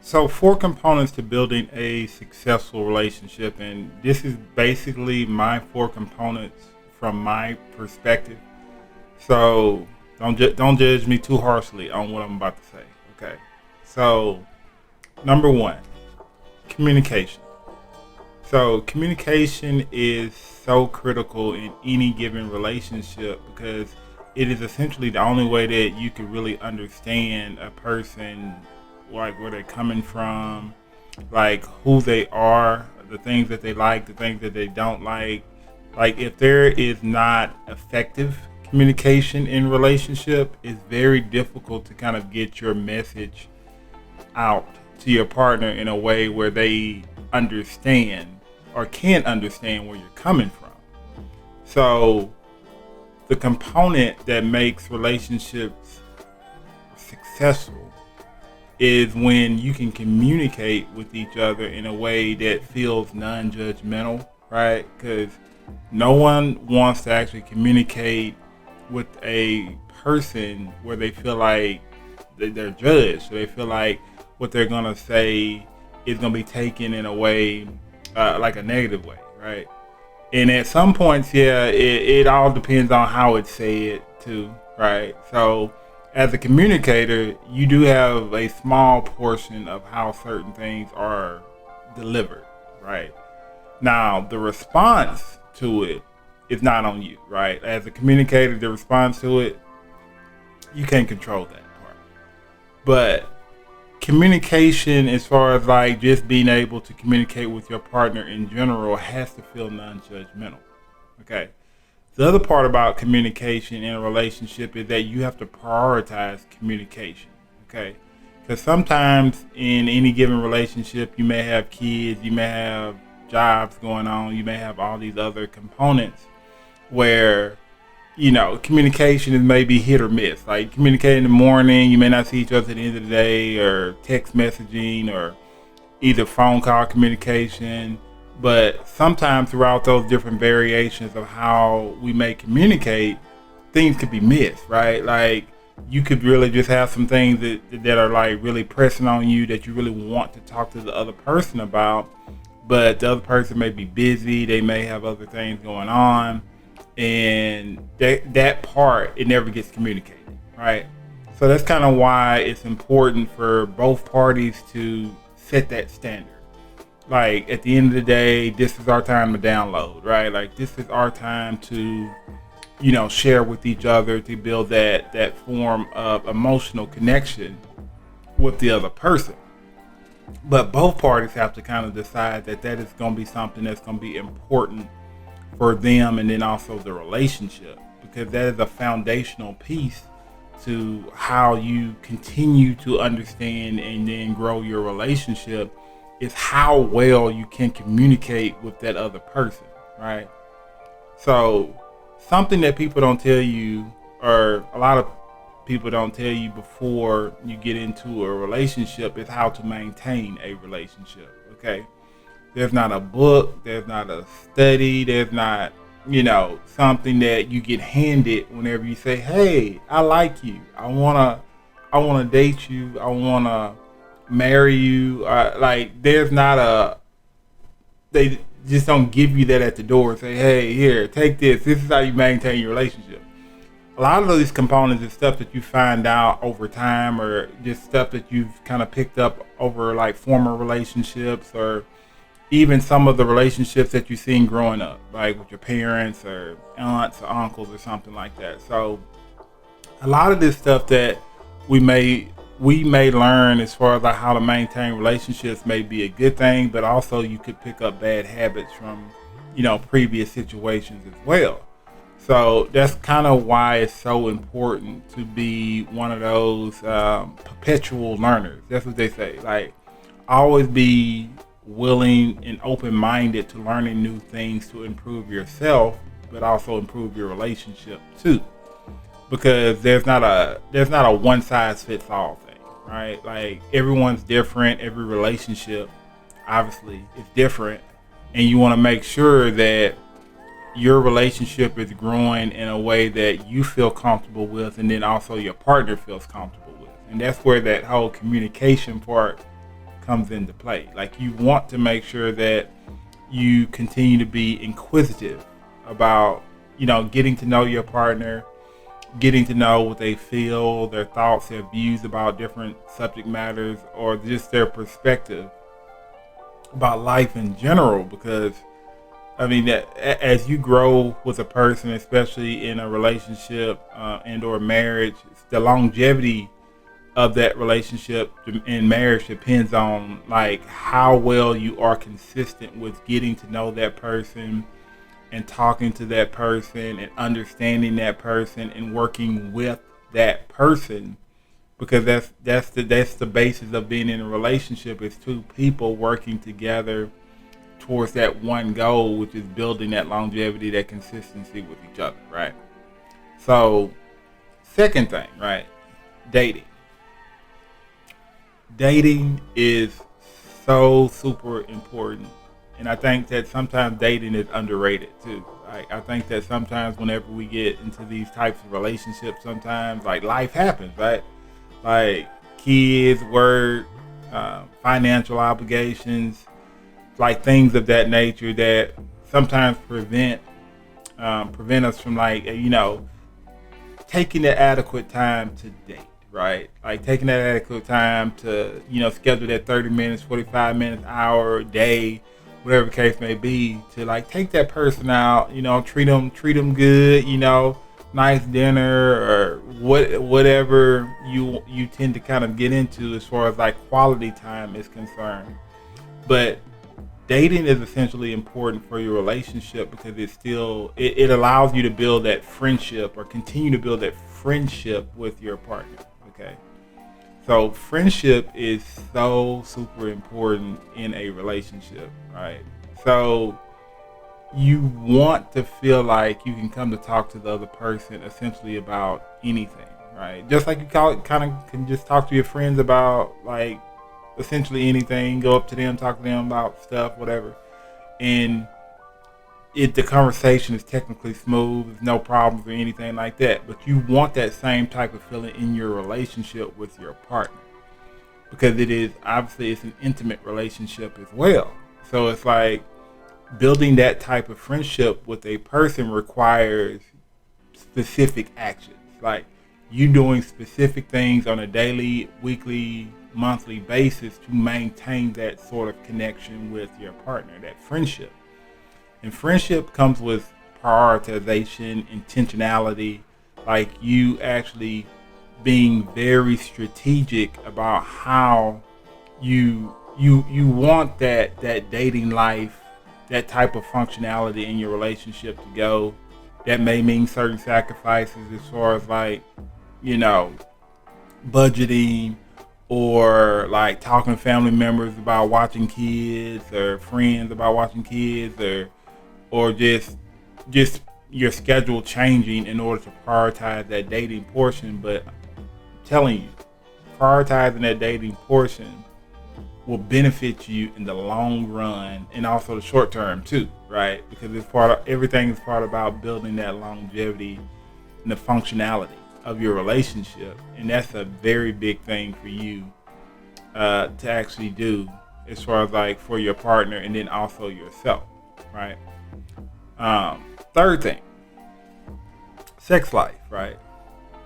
So, four components to building a successful relationship, and this is basically my four components from my perspective. So, don't judge me too harshly on what I'm about to say. Okay. So, number one, communication. So, communication is so critical in any given relationship because it is essentially the only way that you can really understand a person, like where they're coming from, like who they are, the things that they like, the things that they don't like. Like if there is not effective communication in relationship, it's very difficult to kind of get your message out to your partner in a way where they understand or can understand where you're coming from. So the component that makes relationships successful is when you can communicate with each other in a way that feels non-judgmental, right? Because no one wants to actually communicate with a person where they feel like they're judged. So they feel like what they're gonna say is gonna be taken in a way, like a negative way, right? And at some points, yeah, it all depends on how it's said too, right? So as a communicator, you do have a small portion of how certain things are delivered, right? Now, the response to it is not on you, right? As a communicator, the response to it, you can't control that part. But communication, as far as like just being able to communicate with your partner in general, has to feel non-judgmental, okay? The other part about communication in a relationship is that you have to prioritize communication, okay? Because sometimes in any given relationship, you may have kids, you may have jobs going on, you may have all these other components where, you know, communication is maybe hit or miss. Like communicate in the morning, you may not see each other at the end of the day, or text messaging, or either phone call communication. But sometimes throughout those different variations of how we may communicate, things could be missed, right? Like you could really just have some things that are like really pressing on you that you really want to talk to the other person about, but the other person may be busy, they may have other things going on, and that part, it never gets communicated, right? So that's kind of why it's important for both parties to set that standard. Like at the end of the day, this is our time to download, right? Like this is our time to, you know, share with each other, to build that form of emotional connection with the other person. But both parties have to kind of decide that that is going to be something that's going to be important for them, and then also the relationship, because that is a foundational piece to how you continue to understand and then grow your relationship, is how well you can communicate with that other person, right? So something that people don't tell you, or a lot of people don't tell you before you get into a relationship, is how to maintain a relationship, okay? There's not a book, there's not a study, there's not, you know, something that you get handed whenever you say, hey, I like you, I wanna date you, I wanna marry you. Like there's not they just don't give you that at the door and say, hey, here, take this is how you maintain your relationship. A lot of these components is stuff that you find out over time, or just stuff that you've kind of picked up over like former relationships, or even some of the relationships that you've seen growing up, like with your parents or aunts or uncles or something like that. So a lot of this stuff that we may learn as far as like how to maintain relationships may be a good thing, but also you could pick up bad habits from, you know, previous situations as well. So that's kind of why it's so important to be one of those perpetual learners. That's what they say. Like always be willing and open-minded to learning new things to improve yourself, but also improve your relationship too. Because there's not a one size fits all thing, right? Like everyone's different, every relationship obviously is different, and you want to make sure that your relationship is growing in a way that you feel comfortable with, and then also your partner feels comfortable with. And that's where that whole communication part comes into play. Like, you want to make sure that you continue to be inquisitive about, getting to know your partner, getting to know what they feel, their thoughts, their views about different subject matters, or just their perspective about life in general. Because as you grow with a person, especially in a relationship and or marriage, the longevity of that relationship and marriage depends on like how well you are consistent with getting to know that person and talking to that person and understanding that person and working with that person. Because that's the basis of being in a relationship, is two people working together towards that one goal, which is building that longevity, that consistency with each other, right? So, second thing, right? Dating. Dating is so super important. And I think that sometimes dating is underrated too. I think that sometimes whenever we get into these types of relationships, sometimes like life happens, right? Like kids, work, financial obligations, like things of that nature that sometimes prevent us from taking the adequate time to date, right? Like taking that adequate time to schedule that 30 minutes, 45 minutes, hour, day, whatever the case may be, to like take that person out, treat them good, nice dinner or whatever you tend to kind of get into as far as like quality time is concerned. But dating is essentially important for your relationship because it allows you to build that friendship or continue to build that friendship with your partner. Okay. So friendship is so super important in a relationship, right? So you want to feel like you can come to talk to the other person essentially about anything, right? Just like you can just talk to your friends about like essentially anything, go up to them, talk to them about stuff, whatever. And the conversation is technically smooth, there's no problems or anything like that. But you want that same type of feeling in your relationship with your partner, because it's an intimate relationship as well. So it's like building that type of friendship with a person requires specific actions, like you doing specific things on a daily, weekly, monthly basis to maintain that sort of connection with your partner, that friendship. And friendship comes with prioritization, intentionality, like you actually being very strategic about how you want that dating life, that type of functionality in your relationship to go. That may mean certain sacrifices as far as like, budgeting, or like talking to family members about watching kids, or friends about watching kids, or just your schedule changing in order to prioritize that dating portion. But I'm telling you, prioritizing that dating portion will benefit you in the long run and also the short term too, right? Because everything is part about building that longevity and the functionality of your relationship. And that's a very big thing for you to actually do as far as like for your partner and then also yourself, right? Third thing, sex life, right?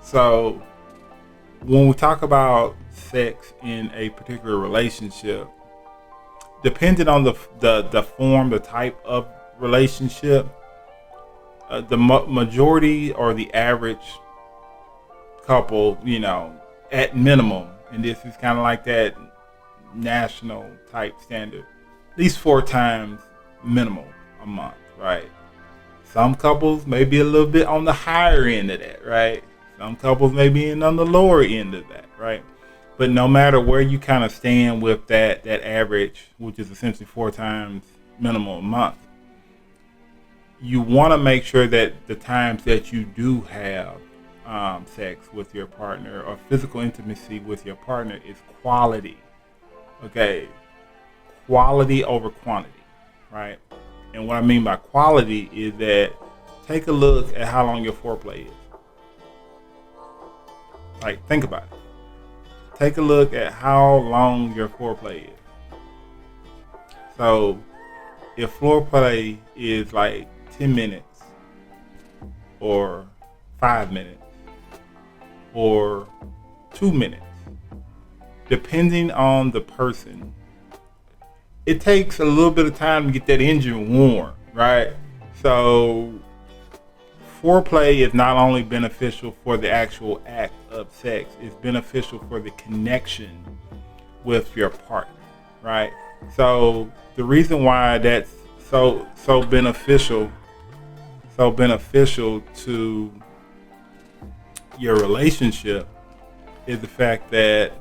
So when we talk about sex in a particular relationship, depending on the form, the type of relationship, the majority or the average couple, at minimum, and this is kind of like that national type standard, at least 4 times minimum a month, right? Some couples may be a little bit on the higher end of that, right? Some couples may be on the lower end of that, right? But no matter where you kind of stand with that average, which is essentially 4 times minimum a month, you want to make sure that the times that you do have sex with your partner or physical intimacy with your partner is quality. Okay, quality over quantity, right? And what I mean by quality is that take a look at how long your foreplay is. Like, think about it. Take a look at how long your foreplay is. So if foreplay is like 10 minutes or 5 minutes or 2 minutes, depending on the person, it takes a little bit of time to get that engine warm, right? So foreplay is not only beneficial for the actual act of sex, it's beneficial for the connection with your partner, right? So the reason why that's so beneficial to your relationship is the fact that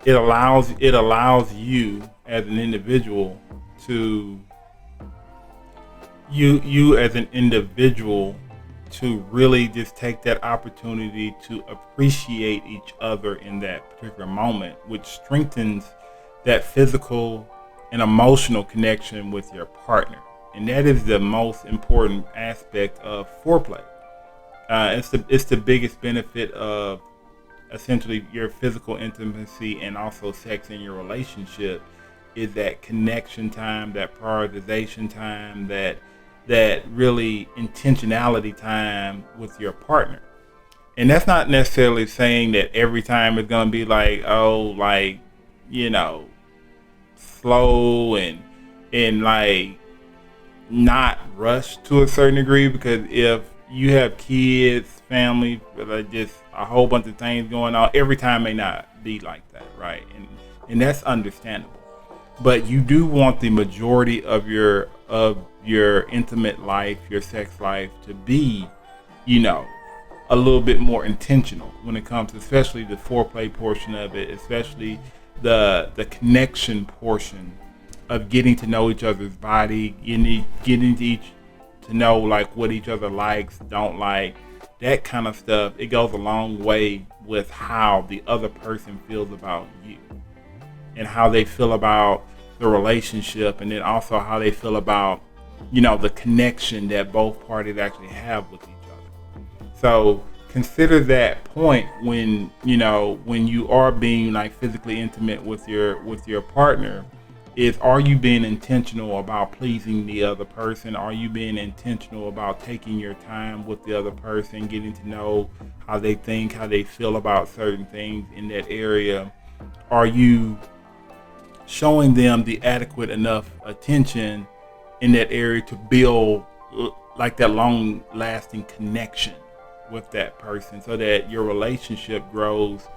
it allows you as an individual to you as an individual to really just take that opportunity to appreciate each other in that particular moment, which strengthens that physical and emotional connection with your partner. And that is the most important aspect of foreplay. It's the biggest benefit of essentially your physical intimacy and also sex in your relationship is that connection time, that prioritization time, that really intentionality time with your partner. And that's not necessarily saying that every time it's gonna be like, slow and like not rushed to a certain degree, because if you have kids, family, like just a whole bunch of things going on, every time may not be like that, right? And that's understandable. But you do want the majority of your intimate life, your sex life, to be, a little bit more intentional when it comes to, especially the foreplay portion of it, especially the connection portion of getting to know each other's body, getting to know like what each other likes, don't like, that kind of stuff. It goes a long way with how the other person feels about you and how they feel about the relationship, and then also how they feel about, the connection that both parties actually have with each other. So consider that point when you are being like physically intimate with your partner. Are you being intentional about pleasing the other person? Are you being intentional about taking your time with the other person, getting to know how they think, how they feel about certain things in that area? Are you showing them the adequate enough attention in that area to build like that long lasting connection with that person, so that your relationship grows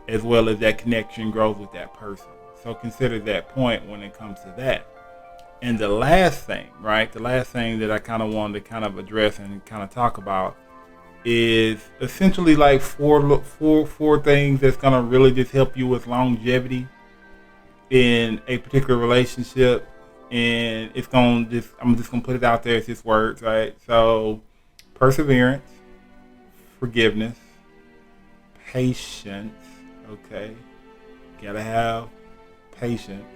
as well as that connection grows with that person? So consider that point when it comes to that. And the last thing that I kind of wanted to kind of address and kind of talk about is essentially like four things that's going to really just help you with longevity in a particular relationship. And I'm just gonna put it out there, it's just words, right? So perseverance, forgiveness, patience, okay? Gotta have patience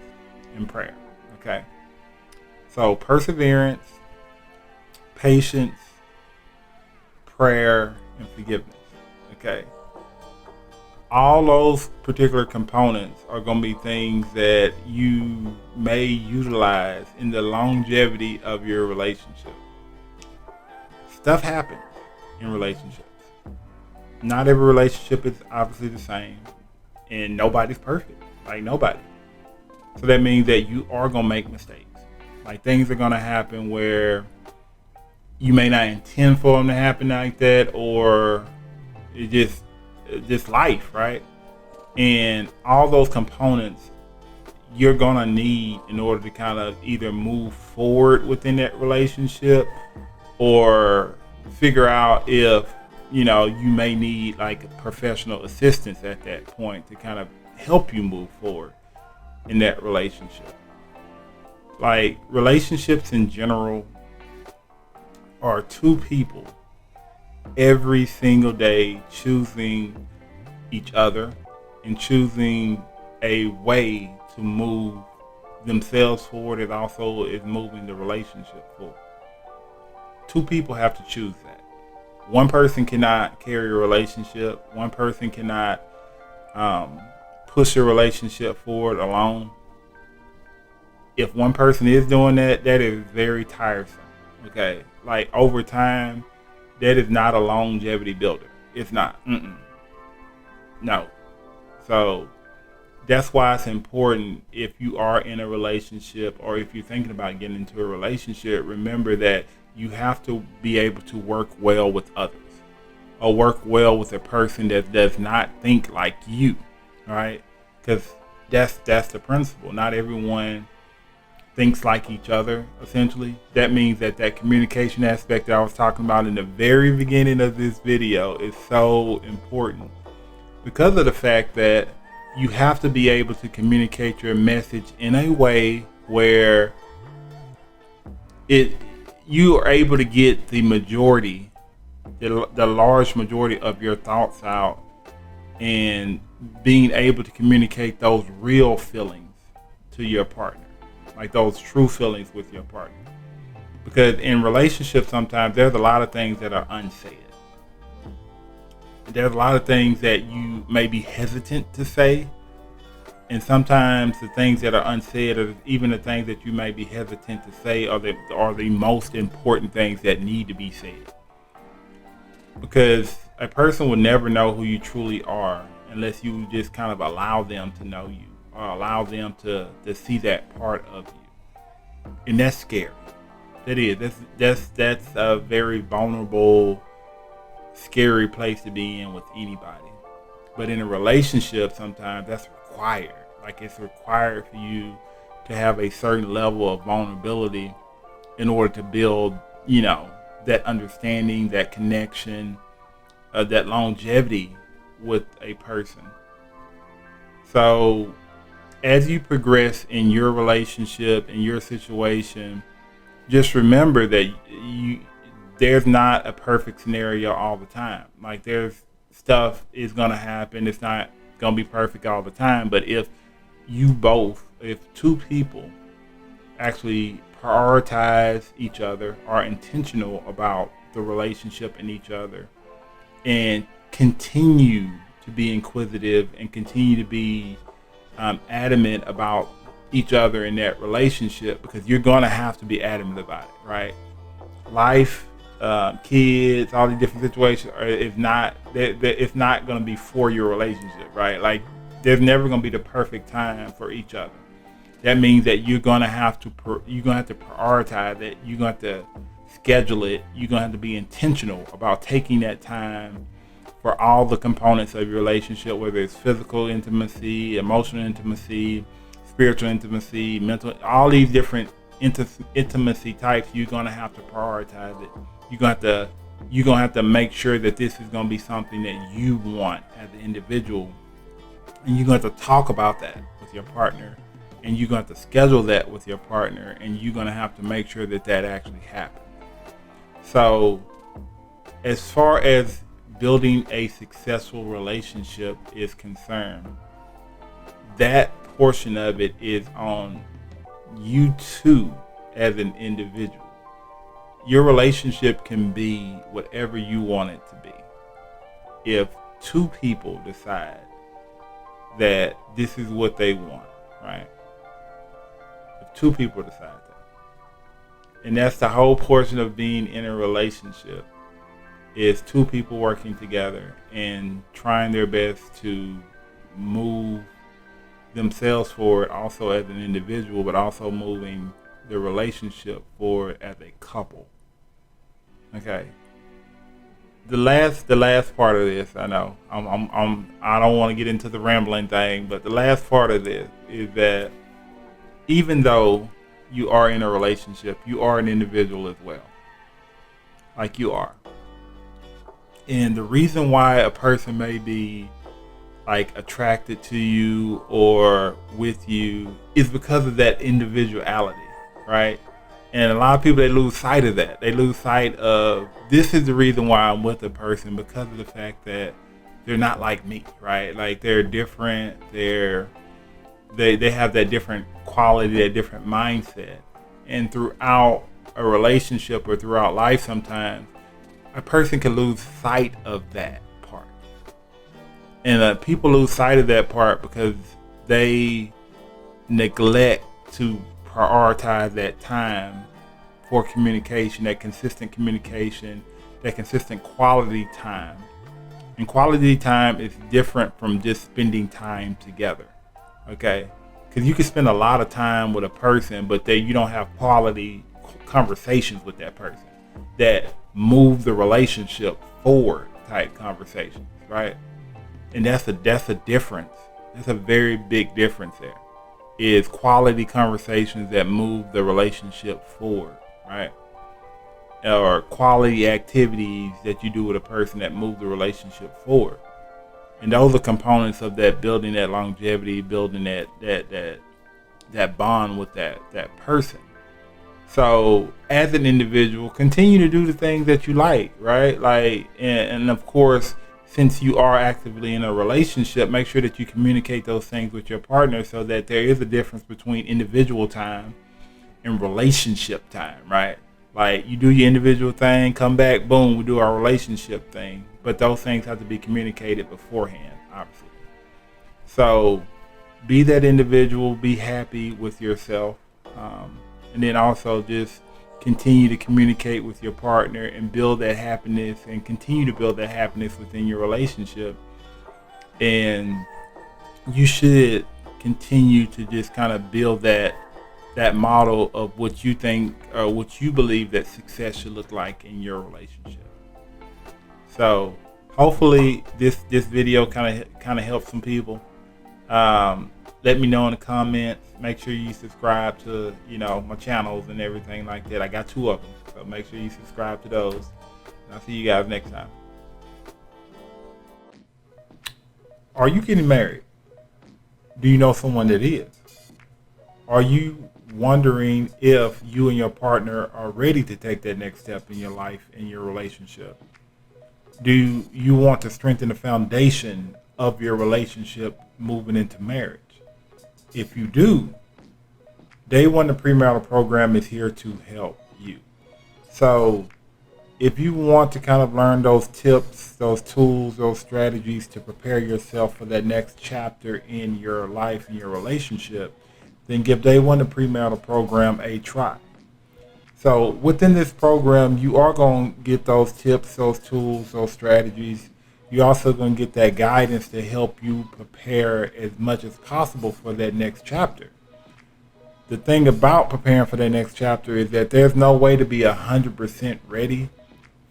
and prayer, okay? So perseverance, patience, prayer, and forgiveness, okay? All those particular components are going to be things that you may utilize in the longevity of your relationship. Stuff happens in relationships. Not every relationship is obviously the same, and nobody's perfect, like nobody. So that means that you are going to make mistakes. Like things are going to happen where you may not intend for them to happen like that, or it just life, right? And all those components you're gonna need in order to kind of either move forward within that relationship or figure out if you may need like professional assistance at that point to kind of help you move forward in that relationship. Like relationships in general are two people every single day choosing each other and choosing a way to move themselves forward. It also is moving the relationship forward. Two people have to choose that. One person cannot carry a relationship. One person cannot push a relationship forward alone. if one person is doing that, that is very tiresome. Okay, like over time, that is not a longevity builder. It's not. No. So that's why it's important, if you are in a relationship or if you're thinking about getting into a relationship, remember that you have to be able to work well with others, or work well with a person that does not think like you, right? Because that's the principle. Not everyone thinks like each other, essentially. That means that communication aspect that I was talking about in the very beginning of this video is so important, because of the fact that you have to be able to communicate your message in a way where you are able to get the large majority of your thoughts out, and being able to communicate those real feelings to your partner, like those true feelings with your partner. Because in relationships, sometimes there's a lot of things that are unsaid. There's a lot of things that you may be hesitant to say, and sometimes the things that are unsaid, or even the things that you may be hesitant to say, are the most important things that need to be said. Because a person will never know who you truly are unless you just kind of allow them to know you, or allow them to see that part of you. And that's scary. That is. That's a very vulnerable, scary place to be in with anybody. But in a relationship, sometimes that's required. Like, it's required for you to have a certain level of vulnerability in order to build, that understanding, that connection, that longevity with a person. So as you progress in your relationship, in your situation, just remember that there's not a perfect scenario all the time. Like, there's stuff is going to happen. It's not going to be perfect all the time. But if two people actually prioritize each other, are intentional about the relationship and each other, and continue to be inquisitive and continue to be adamant about each other in that relationship, because you're going to have to be adamant about it, right? Life, kids, all these different situations, it's not going to be for your relationship, right? Like, there's never going to be the perfect time for each other. That means that you're going to have to prioritize it. You're going to have to schedule it. You're going to have to be intentional about taking that time for all the components of your relationship, whether it's physical intimacy, emotional intimacy, spiritual intimacy, mental, all these different intimacy types. You're going to have to prioritize it. You're going to have to make sure that this is going to be something that you want as an individual. And you're going to have to talk about that with your partner. And you're going to have to schedule that with your partner. And you're going to have to make sure that actually happens. So as far as building a successful relationship is concerned, that portion of it is on you too as an individual. Your relationship can be whatever you want it to be. If two people decide that this is what they want, right? If two people decide that. And that's the whole portion of being in a relationship, is two people working together and trying their best to move themselves forward also as an individual, but also moving the relationship forward as a couple. Okay. The last part of this, I know I don't want to get into the rambling thing, but the last part of this is that even though you are in a relationship, you are an individual as well. Like, you are. And the reason why a person may be like attracted to you or with you is because of that individuality, right? And a lot of people, they lose sight of that. They lose sight of, this is the reason why I'm with a person, because of the fact that they're not like me, right? Like, they're different. They have that different quality, that different mindset. And throughout a relationship or throughout life, sometimes a person can lose sight of that part. And people lose sight of that part because they neglect to prioritize that time for communication, that consistent communication, that consistent quality time. And quality time is different from just spending time together, okay? Because you can spend a lot of time with a person, but you don't have quality conversations with that person that move the relationship forward type conversations, right? And that's a difference. That's a very big difference there. Is quality conversations that move the relationship forward, right? Or quality activities that you do with a person that move the relationship forward. And those are components of that, building that longevity, building that bond with that person. So as an individual, continue to do the things that you like, right? Like, and of course, since you are actively in a relationship, make sure that you communicate those things with your partner so that there is a difference between individual time and relationship time, right? Like, you do your individual thing, come back, boom, we do our relationship thing. But those things have to be communicated beforehand, obviously. So be that individual, be happy with yourself. And then also just continue to communicate with your partner and build that happiness, and continue to build that happiness within your relationship. And you should continue to just kind of build that model of what you think, or what you believe that success should look like in your relationship. So hopefully this video kind of helps some people. Let me know in the comments. Make sure you subscribe to my channels and everything like that. I got 2 of them, so make sure you subscribe to those. And I'll see you guys next time. Are you getting married? Do you know someone that is? Are you wondering if you and your partner are ready to take that next step in your life, in your relationship? Do you want to strengthen the foundation of your relationship moving into marriage? If you do, Day One, the premarital program is here to help you. So if you want to kind of learn those tips, those tools, those strategies to prepare yourself for that next chapter in your life and your relationship, then give Day One, the premarital program, a try. So within this program, you are going to get those tips, those tools, those strategies. You're also going to get that guidance to help you prepare as much as possible for that next chapter. The thing about preparing for that next chapter is that there's no way to be 100% ready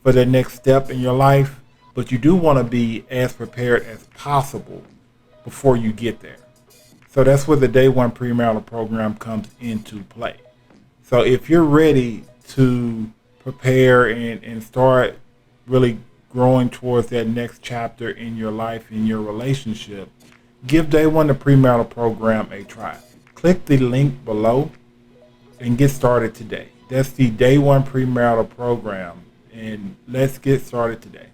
for the next step in your life, but you do want to be as prepared as possible before you get there. So that's where the Day One premarital program comes into play. So if you're ready to prepare and start really growing towards that next chapter in your life, in your relationship, give Day One, the premarital program, a try. Click the link below and get started today. That's the Day One premarital program, and let's get started today.